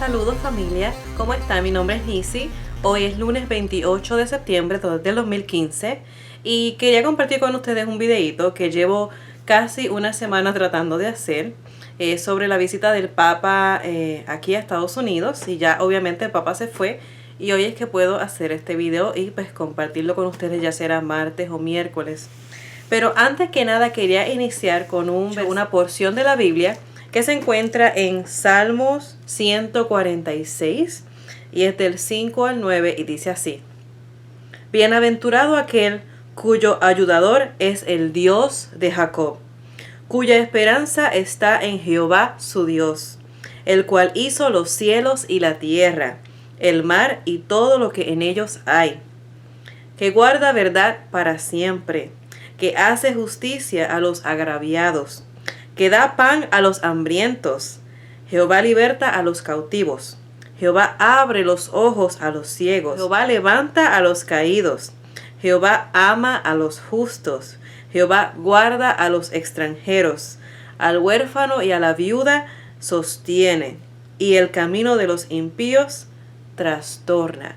Saludos familia, ¿cómo está? Mi nombre es Nisi. Hoy es lunes 28 de septiembre del 2015 y quería compartir con ustedes un videito que llevo casi una semana tratando de hacer sobre la visita del Papa aquí a Estados Unidos. Y ya obviamente el Papa se fue y hoy es que puedo hacer este video y pues compartirlo con ustedes, ya será martes o miércoles. Pero antes que nada quería iniciar con una porción de la Biblia que se encuentra en Salmos 146 y es del 5 al 9 y dice así: Bienaventurado aquel cuyo ayudador es el Dios de Jacob, cuya esperanza está en Jehová su Dios, el cual hizo los cielos y la tierra, el mar y todo lo que en ellos hay, que guarda verdad para siempre, que hace justicia a los agraviados, que da pan a los hambrientos. Jehová liberta a los cautivos. Jehová abre los ojos a los ciegos. Jehová levanta a los caídos. Jehová ama a los justos. Jehová guarda a los extranjeros. Al huérfano y a la viuda sostiene, y el camino de los impíos trastorna.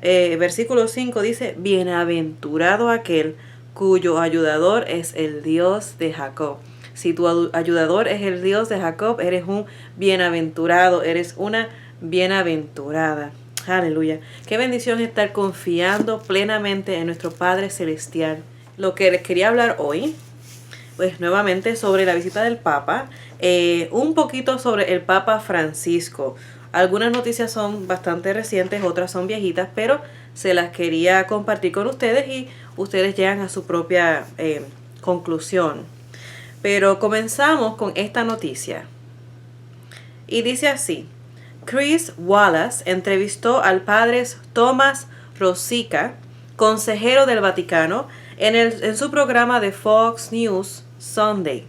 Versículo 5 dice: Bienaventurado aquel cuyo ayudador es el Dios de Jacob. Si tu ayudador es el Dios de Jacob, eres un bienaventurado, eres una bienaventurada. Aleluya. Qué bendición estar confiando plenamente en nuestro Padre Celestial. Lo que les quería hablar hoy, pues nuevamente sobre la visita del Papa, un poquito sobre el Papa Francisco. Algunas noticias son bastante recientes, otras son viejitas, pero se las quería compartir con ustedes y ustedes llegan a su propia conclusión. Pero comenzamos con esta noticia. Y dice así: Chris Wallace entrevistó al padre Thomas Rosica, consejero del Vaticano, en su programa de Fox News Sunday.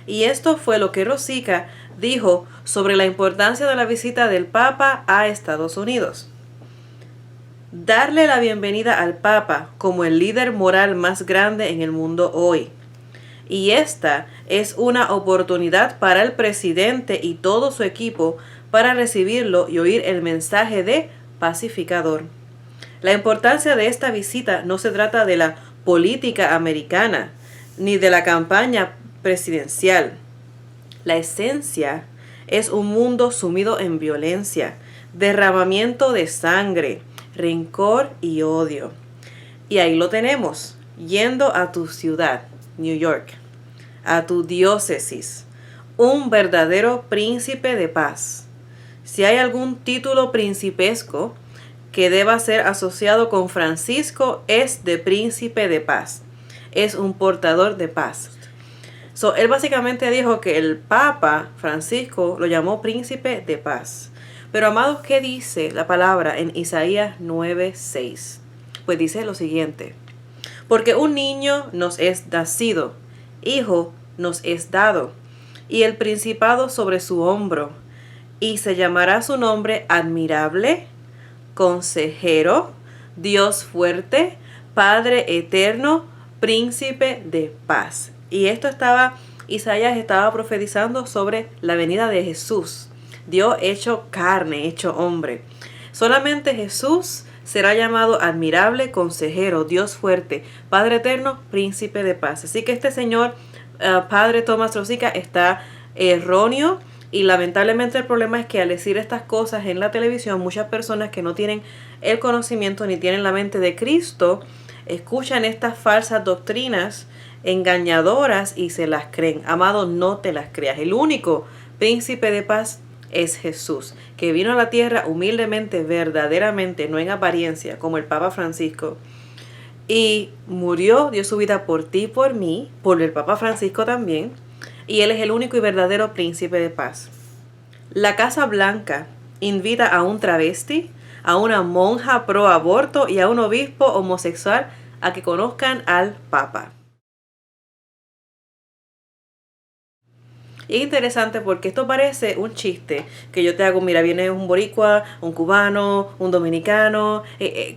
Y esto fue lo que Rosica dijo sobre la importancia de la visita del Papa a Estados Unidos. Darle la bienvenida al Papa como el líder moral más grande en el mundo hoy. Y esta es una oportunidad para el presidente y todo su equipo para recibirlo y oír el mensaje de pacificador. La importancia de esta visita no se trata de la política americana ni de la campaña presidencial. La esencia es un mundo sumido en violencia, derramamiento de sangre, rencor y odio. Y ahí lo tenemos, yendo a tu ciudad, New York, a tu diócesis, un verdadero príncipe de paz. Si hay algún título principesco que deba ser asociado con Francisco, es de príncipe de paz. Es un portador de paz. Él básicamente dijo que el Papa Francisco lo llamó príncipe de paz. Pero amados, ¿qué dice la palabra en Isaías 9:6? Pues dice lo siguiente: Porque un niño nos es nacido, hijo nos es dado, y el principado sobre su hombro, y se llamará su nombre Admirable, Consejero, Dios fuerte, Padre eterno, Príncipe de paz. Y Isaías estaba profetizando sobre la venida de Jesús, Dios hecho carne, hecho hombre. Solamente Jesús será llamado admirable, consejero, Dios fuerte, Padre eterno, príncipe de paz. Así que este señor, padre Thomas Rosica, está erróneo. Y lamentablemente el problema es que al decir estas cosas en la televisión, muchas personas que no tienen el conocimiento ni tienen la mente de Cristo, escuchan estas falsas doctrinas engañadoras y se las creen. Amado, no te las creas. El único príncipe de paz es Jesús, que vino a la tierra humildemente, verdaderamente, no en apariencia, como el Papa Francisco, y murió, dio su vida por ti y por mí, por el Papa Francisco también, y Él es el único y verdadero príncipe de paz. La Casa Blanca invita a un travesti, a una monja pro aborto y a un obispo homosexual a que conozcan al Papa. Y es interesante porque esto parece un chiste que yo te hago. Mira, viene un boricua, un cubano, un dominicano,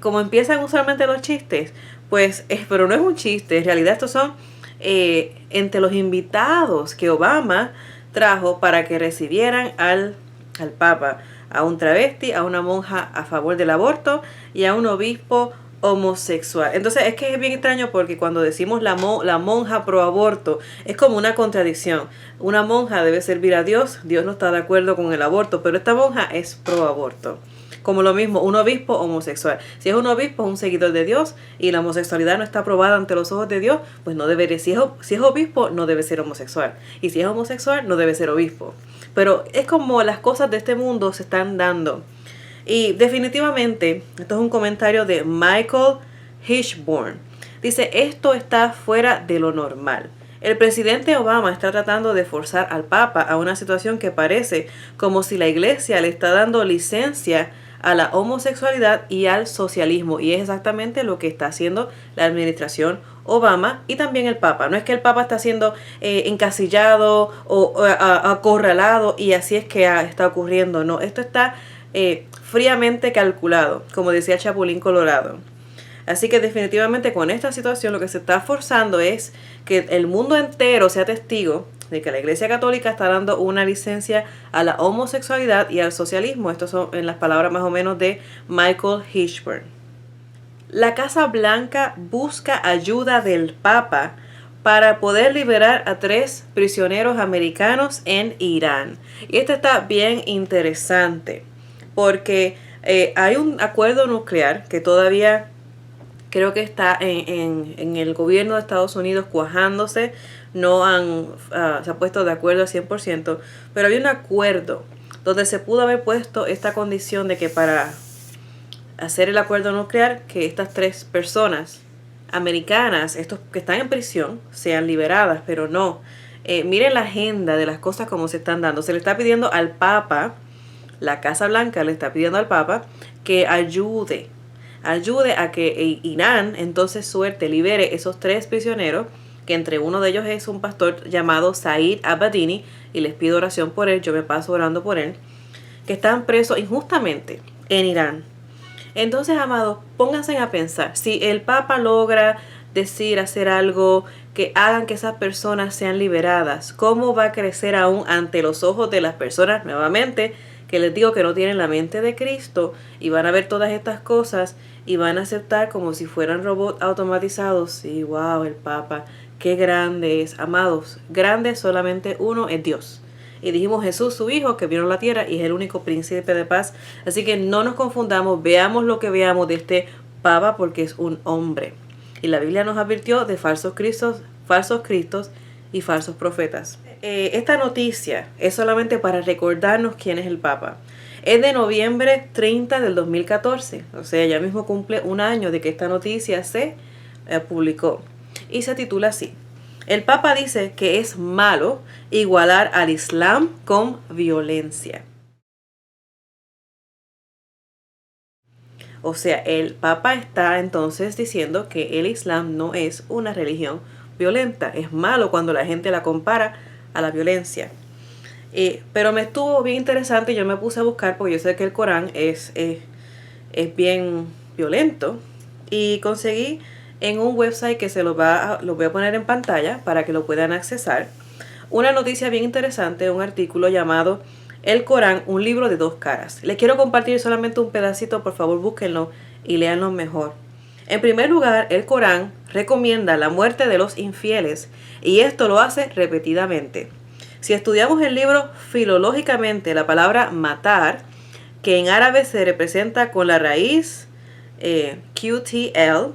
como empiezan usualmente los chistes, pues, pero no es un chiste. En realidad estos son entre los invitados que Obama trajo para que recibieran al Papa. a un travesti, a una monja a favor del aborto y a un obispo homosexual. Entonces es que es bien extraño porque cuando decimos la monja pro aborto es como una contradicción. Una monja debe servir a Dios, Dios no está de acuerdo con el aborto, pero esta monja es pro aborto. Como lo mismo, un obispo homosexual. Si es un obispo, es un seguidor de Dios y la homosexualidad no está aprobada ante los ojos de Dios, pues no debería, si es obispo, no debe ser homosexual. Y si es homosexual, no debe ser obispo. Pero es como las cosas de este mundo se están dando. Y definitivamente, esto es un comentario de Michael Hirschborn. Dice, esto está fuera de lo normal. El presidente Obama está tratando de forzar al Papa a una situación que parece como si la Iglesia le está dando licencia a la homosexualidad y al socialismo. Y es exactamente lo que está haciendo la administración Obama y también el Papa. No es que el Papa está siendo encasillado o acorralado y así es que está ocurriendo. No, esto está fríamente calculado, como decía Chapulín Colorado. Así que definitivamente con esta situación lo que se está forzando es que el mundo entero sea testigo de que la Iglesia Católica está dando una licencia a la homosexualidad y al socialismo. Estas son en las palabras más o menos de Michael Hirschberg. La Casa Blanca busca ayuda del Papa para poder liberar a 3 prisioneros americanos en Irán. Y esto está bien interesante porque hay un acuerdo nuclear que todavía creo que está en el gobierno de Estados Unidos cuajándose. No se ha puesto de acuerdo al 100%, pero hay un acuerdo donde se pudo haber puesto esta condición de que para hacer el acuerdo nuclear, que estas 3 personas americanas, estos que están en prisión, sean liberadas, pero no. Miren la agenda de las cosas como se están dando. Se le está pidiendo al Papa, la Casa Blanca le está pidiendo al Papa que ayude a que Irán entonces libere esos 3 prisioneros, que entre uno de ellos es un pastor llamado Said Abadini, y les pido oración por él, yo me paso orando por él, que están presos injustamente en Irán. Entonces, amados, pónganse a pensar, si el Papa logra hacer algo que hagan que esas personas sean liberadas, ¿cómo va a crecer aún ante los ojos de las personas nuevamente que les digo que no tienen la mente de Cristo y van a ver todas estas cosas y van a aceptar como si fueran robots automatizados? Sí, wow, el Papa, qué grande es. Amados, grande solamente uno es Dios. Y dijimos Jesús, su Hijo, que vino a la tierra y es el único príncipe de paz. Así que no nos confundamos, veamos lo que veamos de este Papa porque es un hombre. Y la Biblia nos advirtió de falsos cristos y falsos profetas. Esta noticia es solamente para recordarnos quién es el Papa. Es de noviembre 30 del 2014, o sea, ya mismo cumple un año de que esta noticia se publicó. Y se titula así: el Papa dice que es malo igualar al Islam con violencia. O sea, el Papa está entonces diciendo que el Islam no es una religión violenta. Es malo cuando la gente la compara a la violencia. Pero me estuvo bien interesante. Yo me puse a buscar porque yo sé que el Corán es bien violento. Y conseguí en un website que lo voy a poner en pantalla para que lo puedan accesar, una noticia bien interesante, un artículo llamado El Corán, un libro de 2 caras. Les quiero compartir solamente un pedacito, por favor búsquenlo y léanlo mejor. En primer lugar, el Corán recomienda la muerte de los infieles y esto lo hace repetidamente. Si estudiamos el libro filológicamente, la palabra matar, que en árabe se representa con la raíz QTL,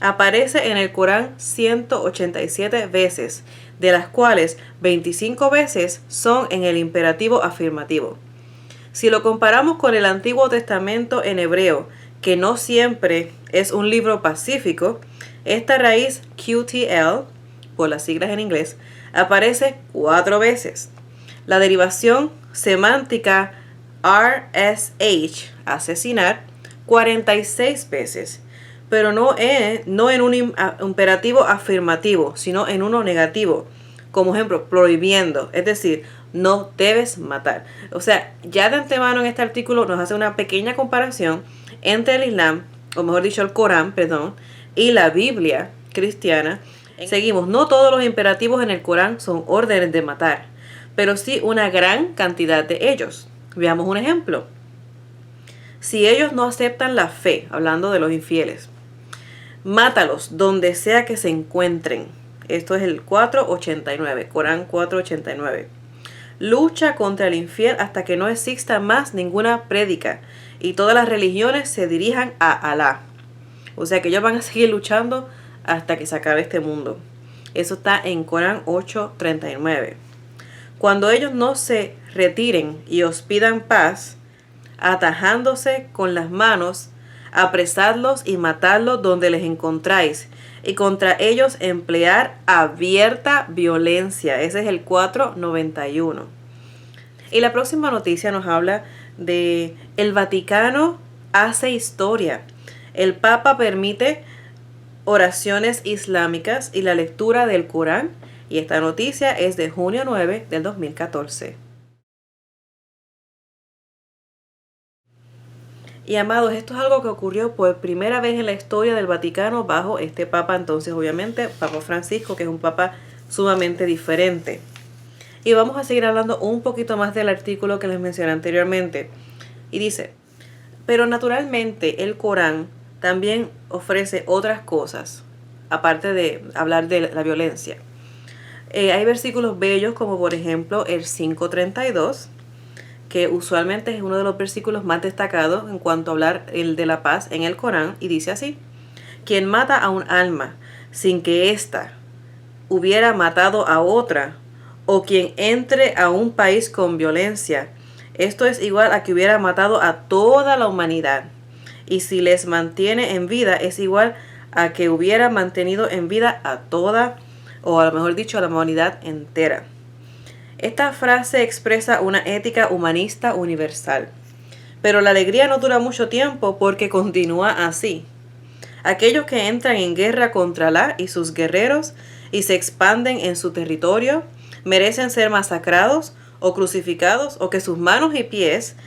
aparece en el Corán 187 veces, de las cuales 25 veces son en el imperativo afirmativo. Si lo comparamos con el Antiguo Testamento en hebreo, que no siempre es un libro pacífico, esta raíz QTL, por las siglas en inglés, aparece 4 veces. La derivación semántica RSH, asesinar, 46 veces. Pero no en un imperativo afirmativo, sino en uno negativo. Como ejemplo, prohibiendo, es decir, no debes matar. O sea, ya de antemano en este artículo nos hace una pequeña comparación entre el Islam, o mejor dicho el Corán, perdón, y la Biblia cristiana. Seguimos, no todos los imperativos en el Corán son órdenes de matar, pero sí una gran cantidad de ellos. Veamos un ejemplo. Si ellos no aceptan la fe, hablando de los infieles, mátalos donde sea que se encuentren. Esto es el 4:89, Corán 4:89. Lucha contra el infiel hasta que no exista más ninguna prédica y todas las religiones se dirijan a Alá. O sea que ellos van a seguir luchando hasta que se acabe este mundo. Eso está en Corán 8:39. Cuando ellos no se retiren y os pidan paz, atajándose con las manos, apresadlos y matadlos donde les encontráis, y contra ellos emplear abierta violencia. Ese es el 4:91. Y la próxima noticia nos habla de el Vaticano hace historia. El Papa permite oraciones islámicas y la lectura del Corán. Y esta noticia es de junio 9 del 2014. Y amados, esto es algo que ocurrió por primera vez en la historia del Vaticano bajo este Papa, entonces obviamente Papa Francisco, que es un Papa sumamente diferente. Y vamos a seguir hablando un poquito más del artículo que les mencioné anteriormente. Y dice, pero naturalmente el Corán también ofrece otras cosas, aparte de hablar de la violencia. Hay versículos bellos como por ejemplo el 5:32, que usualmente es uno de los versículos más destacados en cuanto a hablar el de la paz en el Corán, y dice así: quien mata a un alma sin que ésta hubiera matado a otra, o quien entre a un país con violencia, esto es igual a que hubiera matado a toda la humanidad, y si les mantiene en vida es igual a que hubiera mantenido en vida a toda, o a lo mejor dicho, a la humanidad entera. Esta frase expresa una ética humanista universal, pero la alegría no dura mucho tiempo porque continúa así. Aquellos que entran en guerra contra Alá y sus guerreros y se expanden en su territorio merecen ser masacrados o crucificados, o que sus manos y pies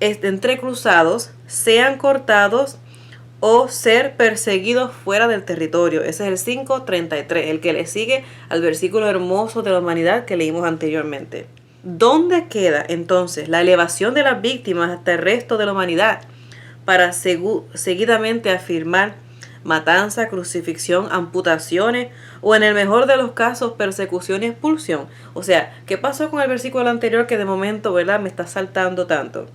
entrecruzados sean cortados o ser perseguidos fuera del territorio. Ese es el 5:33, el que le sigue al versículo hermoso de la humanidad que leímos anteriormente. ¿Dónde queda entonces la elevación de las víctimas hasta el resto de la humanidad para seguidamente afirmar matanza, crucifixión, amputaciones o en el mejor de los casos persecución y expulsión? O sea, ¿qué pasó con el versículo anterior que de momento, verdad, me está saltando tanto?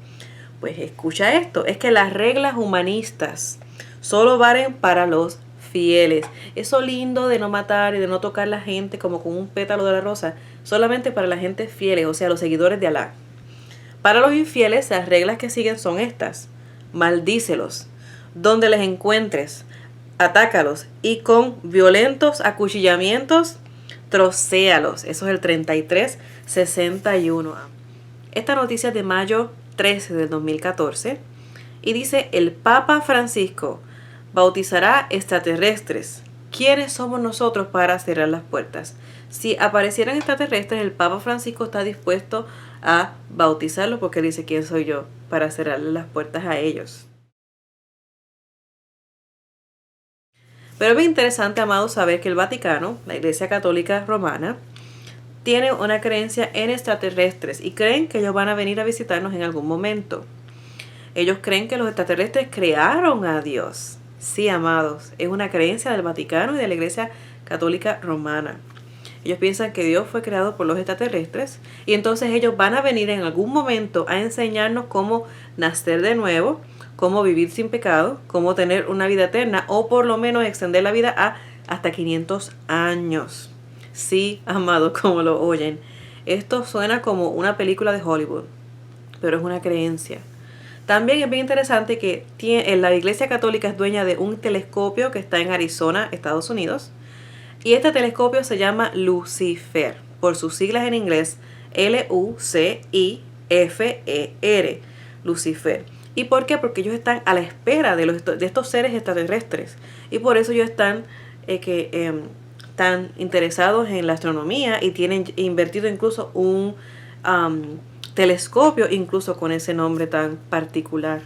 Pues escucha esto, es que las reglas humanistas solo valen para los fieles. Eso lindo de no matar y de no tocar a la gente como con un pétalo de la rosa, solamente para la gente fieles, o sea, los seguidores de Alá. Para los infieles, las reglas que siguen son estas: maldícelos, donde les encuentres, atácalos y con violentos acuchillamientos, trocéalos. Eso es el 33:61. Esta noticia es de mayo 13 del 2014 y dice: el Papa Francisco bautizará extraterrestres. ¿Quiénes somos nosotros para cerrar las puertas? Si aparecieran extraterrestres, el Papa Francisco está dispuesto a bautizarlos, porque dice: ¿quién soy yo para cerrarle las puertas a ellos? Pero es bien interesante, amados, saber que el Vaticano, la Iglesia Católica Romana, tiene una creencia en extraterrestres y creen que ellos van a venir a visitarnos en algún momento. Ellos creen que los extraterrestres crearon a Dios. Sí, amados, es una creencia del Vaticano y de la Iglesia Católica Romana. Ellos piensan que Dios fue creado por los extraterrestres y entonces ellos van a venir en algún momento a enseñarnos cómo nacer de nuevo, cómo vivir sin pecado, cómo tener una vida eterna, o por lo menos extender la vida a hasta 500 años. Sí, amados, como lo oyen. Esto suena como una película de Hollywood, pero es una creencia. También es bien interesante que la Iglesia Católica es dueña de un telescopio que está en Arizona, Estados Unidos. Y este telescopio se llama Lucifer, por sus siglas en inglés, L-U-C-I-F-E-R, Lucifer. ¿Y por qué? Porque ellos están a la espera de estos seres extraterrestres. Y por eso ellos están tan interesados en la astronomía y tienen invertido incluso un telescopio, incluso con ese nombre tan particular.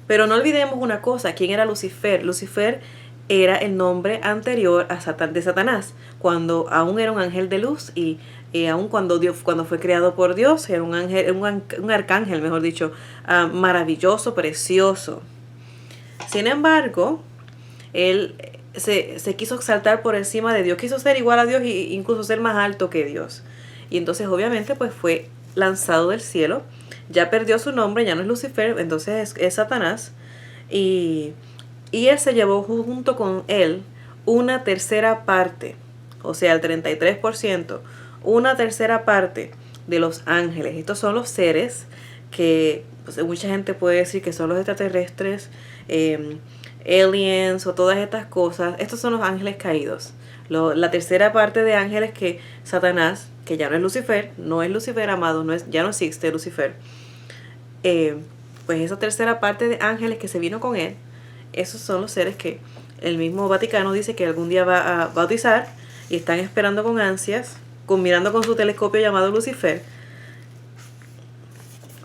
Pero no olvidemos una cosa: ¿quién era Lucifer? Lucifer era el nombre anterior de Satanás, cuando aún era un ángel de luz y aun cuando fue creado por Dios, era un ángel, un arcángel, mejor dicho, maravilloso, precioso. Sin embargo, él se quiso exaltar por encima de Dios, quiso ser igual a Dios e incluso ser más alto que Dios. Y entonces obviamente pues fue lanzado del cielo, ya perdió su nombre, ya no es Lucifer, entonces es Satanás. Y él se llevó junto con él una tercera parte, o sea, el 33%, una tercera parte de los ángeles. Estos son los seres que pues, mucha gente puede decir que son los extraterrestres, aliens o todas estas cosas. Estos son los ángeles caídos. La tercera parte de ángeles que Satanás, que ya no es Lucifer, amado, ya no existe Lucifer. Pues esa tercera parte de ángeles que se vino con él, esos son los seres que el mismo Vaticano dice que algún día va a bautizar y están esperando con ansias, mirando con su telescopio llamado Lucifer,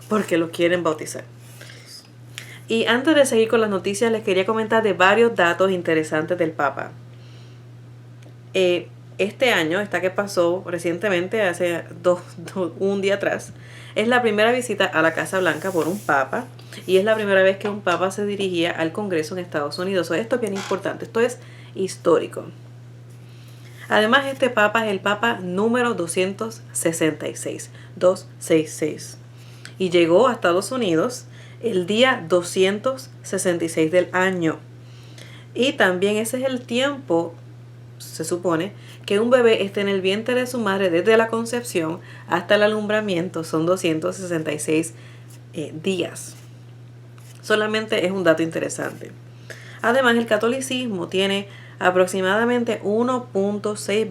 porque los quieren bautizar. Y antes de seguir con las noticias, les quería comentar de varios datos interesantes del Papa. Este año, esta que pasó recientemente, hace un día atrás, es la primera visita a la Casa Blanca por un Papa, y es la primera vez que un Papa se dirigía al Congreso en Estados Unidos. Esto es bien importante, esto es histórico. Además, este Papa es el Papa número 266, y llegó a Estados Unidos el día 266 del año. Y también ese es el tiempo, se supone, que un bebé esté en el vientre de su madre desde la concepción hasta el alumbramiento. Son 266 días. Solamente es un dato interesante. Además, el catolicismo tiene aproximadamente 1.6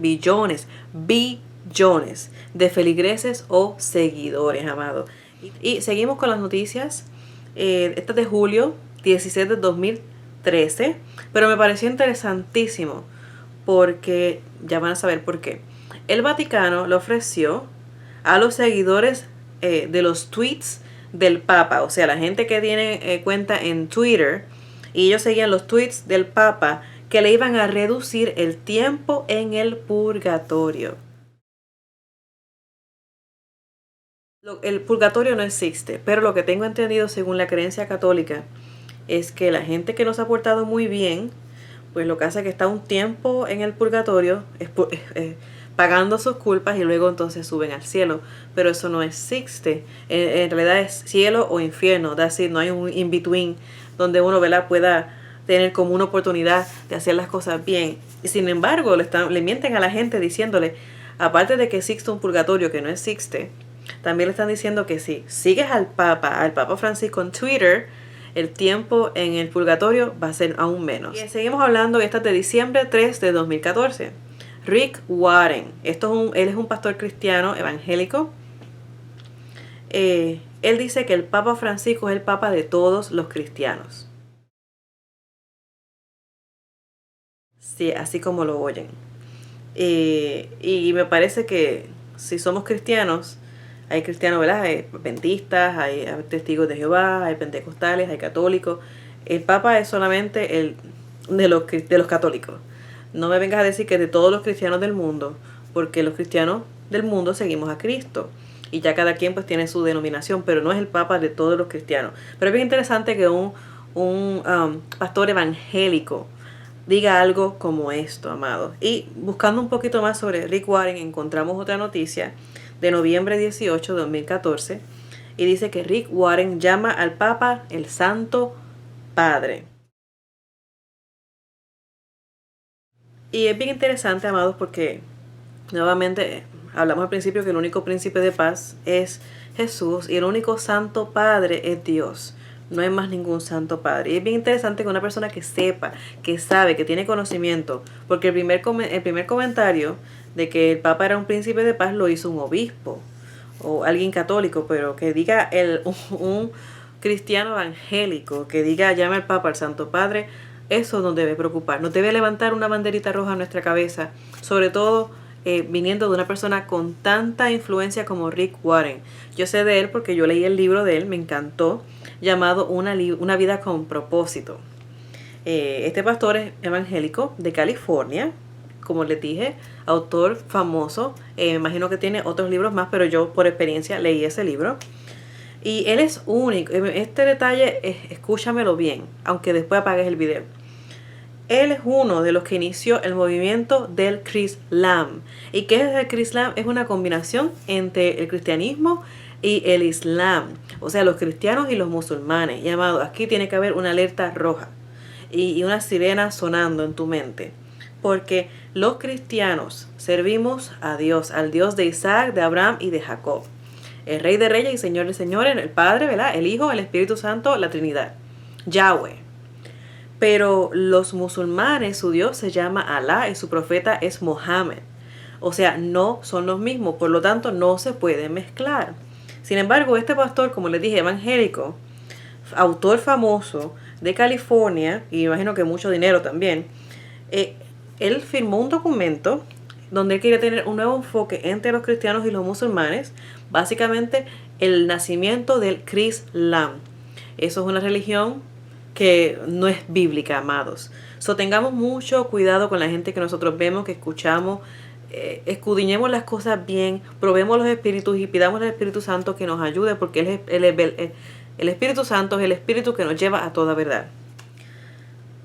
billones de feligreses o seguidores, amados. Y seguimos con las noticias. Esta es de julio 16 de 2013, pero me pareció interesantísimo porque ya van a saber por qué. El Vaticano le ofreció a los seguidores de los tweets del Papa, o sea, la gente que tiene cuenta en Twitter y ellos seguían los tweets del Papa, que le iban a reducir el tiempo en el purgatorio. El purgatorio no existe, pero lo que tengo entendido según la creencia católica es que la gente que no se ha portado muy bien, pues lo que hace es que está un tiempo en el purgatorio pagando sus culpas y luego entonces suben al cielo. Pero eso no existe. En realidad es cielo o infierno. Es decir, no hay un in-between donde uno, ¿verdad?, pueda tener como una oportunidad de hacer las cosas bien. Y sin embargo, le mienten a la gente diciéndole, aparte de que existe un purgatorio que no existe, también le están diciendo que si sigues al Papa Francisco en Twitter, el tiempo en el purgatorio va a ser aún menos. Y seguimos hablando, esta es de diciembre 3 de 2014. Rick Warren, él es un pastor cristiano evangélico. Él dice que el Papa Francisco es el Papa de todos los cristianos. Sí, así como lo oyen. Y me parece que si somos cristianos, hay cristianos, ¿verdad? Hay adventistas, hay testigos de Jehová, hay pentecostales, hay católicos. El Papa es solamente el de los católicos. No me vengas a decir que de todos los cristianos del mundo, porque los cristianos del mundo seguimos a Cristo. Y ya cada quien pues tiene su denominación, pero no es el Papa de todos los cristianos. Pero es bien interesante que un pastor evangélico diga algo como esto, amados. Y buscando un poquito más sobre Rick Warren, encontramos otra noticia de noviembre 18 de 2014, y dice que Rick Warren llama al Papa el Santo Padre. Y es bien interesante, amados, porque nuevamente hablamos al principio que el único príncipe de paz es Jesús y el único Santo Padre es Dios. No hay más ningún Santo Padre. Y es bien interesante que una persona que sepa, que sabe, que tiene conocimiento, porque el primer comentario de que el Papa era un príncipe de paz lo hizo un obispo o alguien católico, pero que diga un cristiano evangélico, que diga llame al Papa al Santo Padre, eso nos debe preocupar. Nos debe levantar una banderita roja en nuestra cabeza, sobre todo viniendo de una persona con tanta influencia como Rick Warren. Yo sé de él porque yo leí el libro de él, me encantó, llamado Una vida con propósito. Este pastor es evangélico de California, como les dije, autor famoso. Me imagino que tiene otros libros más, pero yo por experiencia leí ese libro. Y él es único. Este detalle, escúchamelo bien, aunque después apagues el video. Él es uno de los que inició el movimiento del Islam. ¿Y qué es el Islam? Es una combinación entre el cristianismo y el Islam. O sea, los cristianos y los musulmanes. Y amado, aquí tiene que haber una alerta roja y una sirena sonando en tu mente. Porque los cristianos servimos a Dios, al Dios de Isaac, de Abraham y de Jacob. El Rey de Reyes y Señor de Señores, el Padre, ¿verdad? El Hijo, el Espíritu Santo, la Trinidad. Yahweh. Pero los musulmanes, su Dios se llama Alá y su profeta es Mohammed. O sea, no son los mismos, por lo tanto no se pueden mezclar. Sin embargo, este pastor, como les dije, evangélico, autor famoso de California, y imagino que mucho dinero también, él firmó un documento donde él quería tener un nuevo enfoque entre los cristianos y los musulmanes, básicamente el nacimiento del Islam. Eso es una religión que no es bíblica, amados. Tengamos mucho cuidado con la gente que nosotros vemos, que escuchamos, escudriñemos las cosas bien, probemos los espíritus y pidamos al Espíritu Santo que nos ayude, porque el Espíritu Santo es el Espíritu que nos lleva a toda verdad.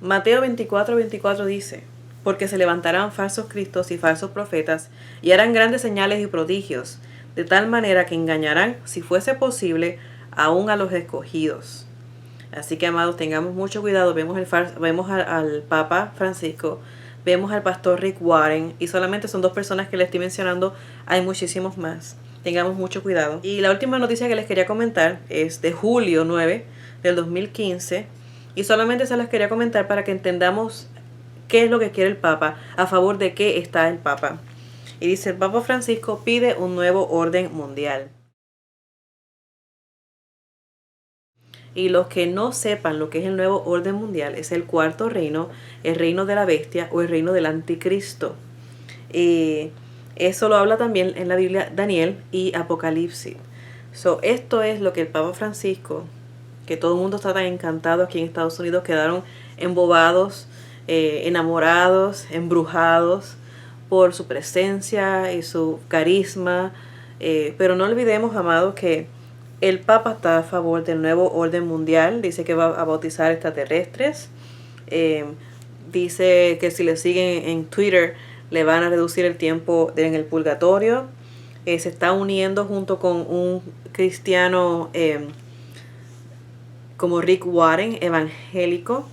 Mateo 24:24 dice: porque se levantarán falsos cristos y falsos profetas, y harán grandes señales y prodigios, de tal manera que engañarán, si fuese posible, aún a los escogidos. Así que, amados, tengamos mucho cuidado. Vemos al Papa Francisco, vemos al pastor Rick Warren, y solamente son 2 personas que les estoy mencionando. Hay muchísimos más. Tengamos mucho cuidado. Y la última noticia que les quería comentar es de julio 9 del 2015. Y solamente se las quería comentar para que entendamos qué es lo que quiere el Papa, a favor de qué está el Papa. Y dice: el Papa Francisco pide un nuevo orden mundial. Y los que no sepan lo que es el nuevo orden mundial, es el 4.º reino, el reino de la bestia o el reino del anticristo. Eso lo habla también en la Biblia Daniel y Apocalipsis. Esto es lo que el Papa Francisco, que todo el mundo está tan encantado aquí en Estados Unidos, quedaron embobados, enamorados, embrujados por su presencia y su carisma. Pero no olvidemos, amados, que el Papa está a favor del nuevo orden mundial. Dice que va a bautizar extraterrestres. Dice que si le siguen en Twitter le van a reducir el tiempo en el purgatorio. Se está uniendo junto con un cristiano como Rick Warren, evangélico.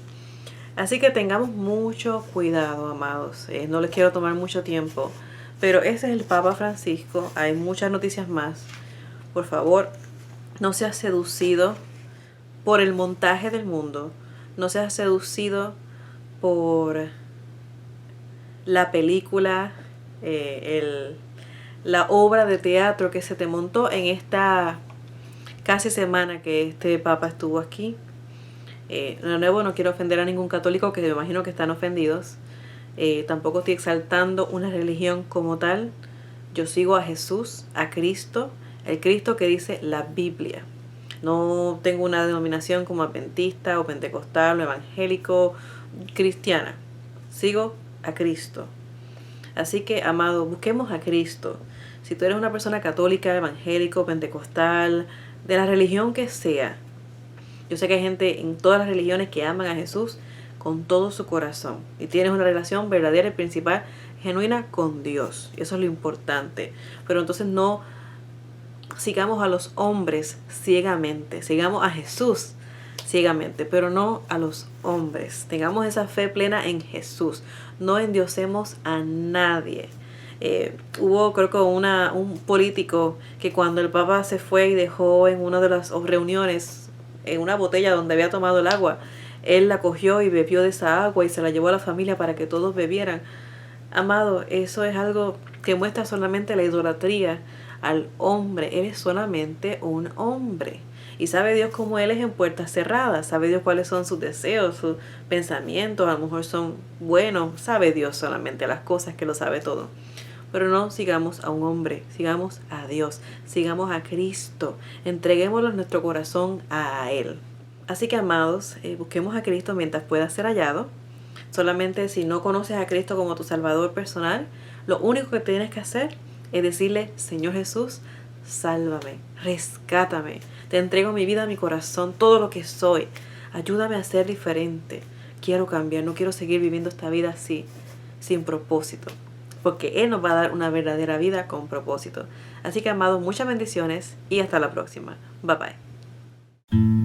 Así que tengamos mucho cuidado, amados. No les quiero tomar mucho tiempo, pero ese es el Papa Francisco. Hay muchas noticias más. Por favor, no seas seducido por el montaje del mundo. No seas seducido por la película, la obra de teatro que se te montó en esta casi semana que este Papa estuvo aquí. De nuevo, no quiero ofender a ningún católico, que me imagino que están ofendidos. Tampoco estoy exaltando una religión como tal. Yo sigo a Jesús, a Cristo, el Cristo que dice la Biblia. No tengo una denominación como adventista o pentecostal o evangélico, cristiana. Sigo a Cristo. Así que, amado, busquemos a Cristo. Si tú eres una persona católica, evangélico, pentecostal, de la religión que sea. Yo sé que hay gente en todas las religiones que aman a Jesús con todo su corazón. Y tienes una relación verdadera y principal, genuina con Dios. Y eso es lo importante. Pero entonces no sigamos a los hombres ciegamente. Sigamos a Jesús ciegamente, pero no a los hombres. Tengamos esa fe plena en Jesús. No endiosemos a nadie. Hubo, creo que un político que cuando el Papa se fue y dejó en una de las reuniones en una botella donde había tomado el agua, él la cogió y bebió de esa agua y se la llevó a la familia para que todos bebieran. Amado, eso es algo que muestra solamente la idolatría al hombre. Él es solamente un hombre. Y sabe Dios cómo Él es en puertas cerradas. Sabe Dios cuáles son sus deseos, sus pensamientos. A lo mejor son buenos. Sabe Dios solamente las cosas, que lo sabe todo. Pero no sigamos a un hombre, sigamos a Dios, sigamos a Cristo. Entreguémoslo nuestro corazón a Él. Así que, amados, busquemos a Cristo mientras pueda ser hallado. Solamente si no conoces a Cristo como tu Salvador personal, lo único que tienes que hacer es decirle: Señor Jesús, sálvame, rescátame, te entrego mi vida, mi corazón, todo lo que soy. Ayúdame a ser diferente. Quiero cambiar, no quiero seguir viviendo esta vida así, sin propósito. Porque Él nos va a dar una verdadera vida con propósito. Así que, amados, muchas bendiciones y hasta la próxima. Bye bye.